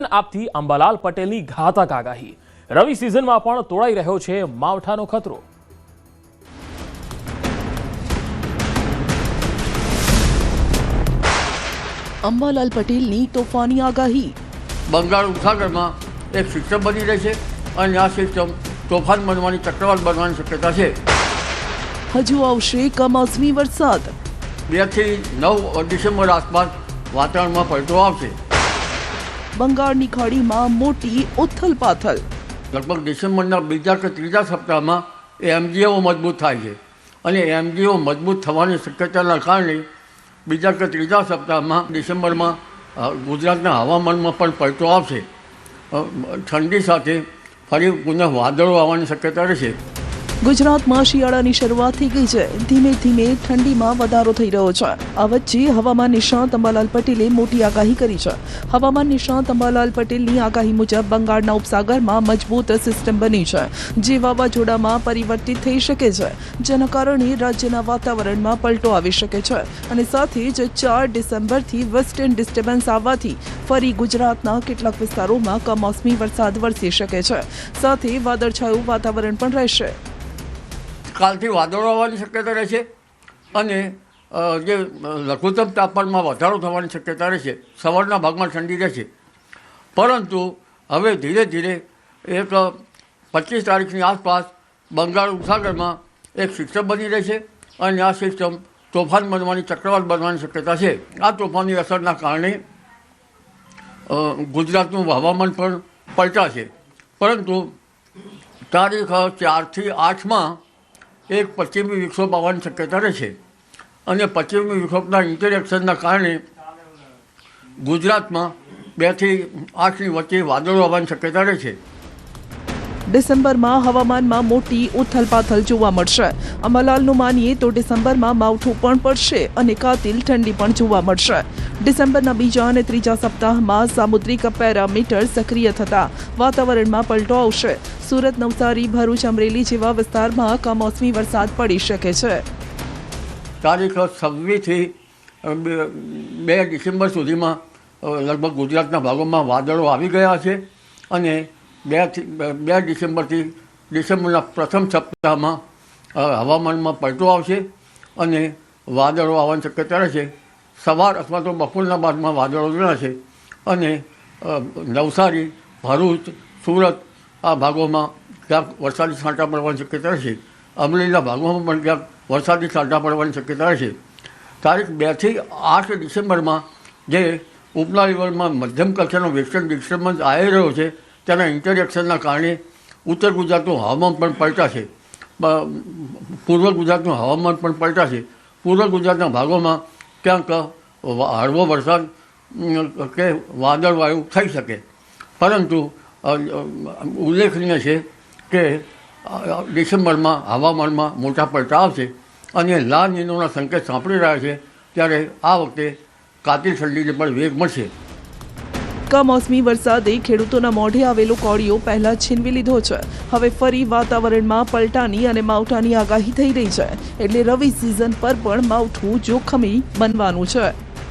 આપથી અંબાલાલ પટેલની ઘાતક આગાહી। રવિ સિઝનમાં પણ તોડાઈ રહ્યો છે માવઠાનો ખતરો। અંબાલાલ પટેલની તોફાની આગાહી। બંગાળ ઉપસાગરમાં એક સિસ્ટમ બની રહી છે અને આ સિસ્ટમ તોફાન બનવાની ચક્રવાત બનવાની શક્યતા છે। હજુ આવશે કમોસમી વરસાદ। 2 થી 9 ડિસેમ્બર આસપાસ વાતાવરણમાં પલટો આવશે। બંગાળની ખાડીમાં મોટી ઉથલપાથલ। લગભગ ડિસેમ્બરના બીજા કે ત્રીજા સપ્તાહમાં એ એમજીઓ મજબૂત થાય છે અને એમજીઓ મજબૂત થવાની શક્યતાના કારણે બીજા કે ત્રીજા સપ્તાહમાં ડિસેમ્બરમાં ગુજરાતના હવામાનમાં પણ પલટો આવશે। ઠંડી સાથે ફરી પુનઃ વાદળો આવવાની શક્યતા રહેશે। ગુજરાતમાં શિયાળાની શરૂઆત થઈ ગઈ છે। ધીમે ધીમે ઠંડીમાં વધારો થઈ રહ્યો છે। આ વચ્ચે હવામાન નિષ્ણાત અંબાલાલ પટેલે મોટી આગાહી કરી છે। હવામાન નિષ્ણાત અંબાલાલ પટેલની આગાહી મુજબ બંગાળના ઉપસાગરમાં મજબૂત સિસ્ટમ બની છે જે વાવાઝોડામાં પરિવર્તિત થઈ શકે છે, જેના કારણે રાજ્યના વાતાવરણમાં પલટો આવી શકે છે અને સાથે જ 4 ડિસેમ્બરથી વેસ્ટર્ન ડિસ્ટર્બન્સ આવવાથી ફરી ગુજરાતના કેટલાક વિસ્તારોમાં કમોસમી વરસાદ વરસી શકે છે। સાથે વાદળછાયું વાતાવરણ પણ રહેશે। કાલથી વાદળો આવવાની શક્યતા રહેશે અને જે લઘુત્તમ તાપમાનમાં વધારો થવાની શક્યતા રહેશે। સવારના ભાગમાં ઠંડી રહેશે, પરંતુ હવે ધીરે ધીરે એક 25 તારીખની આસપાસ બંગાળ ઉપસાગરમાં એક સિસ્ટમ બની રહેશે અને આ સિસ્ટમ તોફાન બનવાની ચક્રવાત બનવાની શક્યતા છે। આ તોફાનની અસરના કારણે ગુજરાતનું હવામાન પણ પલટાશે, પરંતુ તારીખ 4 થી 8માં એક પશ્ચિમી વિક્ષોભ આવવાની શક્યતા રહેશે અને પશ્ચિમી વિક્ષોભના ઇન્ટરેક્શનના કારણે ગુજરાતમાં 2 થી 8ની વચ્ચે વાદળો આવવાની શક્યતા રહેશે। ડિસેમ્બરમાં હવામાનમાં મોટી ઉથલપાથલ જોવા મળશે। અંબાલાલનું માનીએ તો ડિસેમ્બરમાં માવઠું પણ પડશે અને કાતિલ ઠંડી પણ જોવા મળશે। ડિસેમ્બરના બીજા અને ત્રીજા સપ્તાહમાં સામુદ્રિક પેરામીટર સક્રિય થતા વાતાવરણમાં પલટો આવશે। સુરત, નવસારી, ભરૂચ, અમરેલી જેવા વિસ્તારમાં કમોસમી વરસાદ પડી શકે છે। તારીખ 26 થી 2 ડિસેમ્બર સુધીમાં લગભગ ગુજરાતના ભાગોમાં વાદળો આવી ગયા છે અને 2 ડિસેમ્બરથી ડિસેમ્બરના પ્રથમ સપ્તાહમાં હવામાનમાં પલટો આવશે અને વાદળો આવવાની શક્યતા રહેશે। સવાર અથવા તો બપોરના બાદમાં વાદળો જણાશે અને નવસારી, ભરૂચ, સુરત આ ભાગોમાં ક્યાંક વરસાદી છાંટા પડવાની શક્યતા રહેશે। અમરેલીના ભાગોમાં પણ ક્યાંક વરસાદી છાંટા પડવાની શક્યતા રહેશે। તારીખ 2 થી 8 ડિસેમ્બરમાં જે ઉપલા લેવલમાં મધ્યમ કક્ષાનો વેસ્ટર્ન ડિસ્ટર્બન્સ આવી રહ્યો છે તેના ઇન્ટરેક્શનના કારણે ઉત્તર ગુજરાતનું હવામાન પણ પલટાશે, પૂર્વ ગુજરાતનું હવામાન પણ પલટાશે। પૂર્વ ગુજરાતના ભાગોમાં ક્યાંક હળવો વરસાદ કે વાદળવાયુ થઈ શકે, પરંતુ ઉલ્લેખનીય છે કે ડિસેમ્બરમાં હવામાનમાં મોટા પલટા આવશે અને લા નીનોના સંકેત સાંપડી રહ્યા છે, ત્યારે આ વખતે કાતિલ ઠંડીને પણ વેગ મળશે। કમોસમી વરસાદે ખેડૂતોના મોઢે આવેલો કોળિયો પહેલા છીનવી લીધો છે। હવે ફરી વાતાવરણમાં પલટાની અને માવઠાની આગાહી થઈ રહી છે, એટલે રવિ સિઝન પર પણ માવઠું જોખમી બનવાનું છે।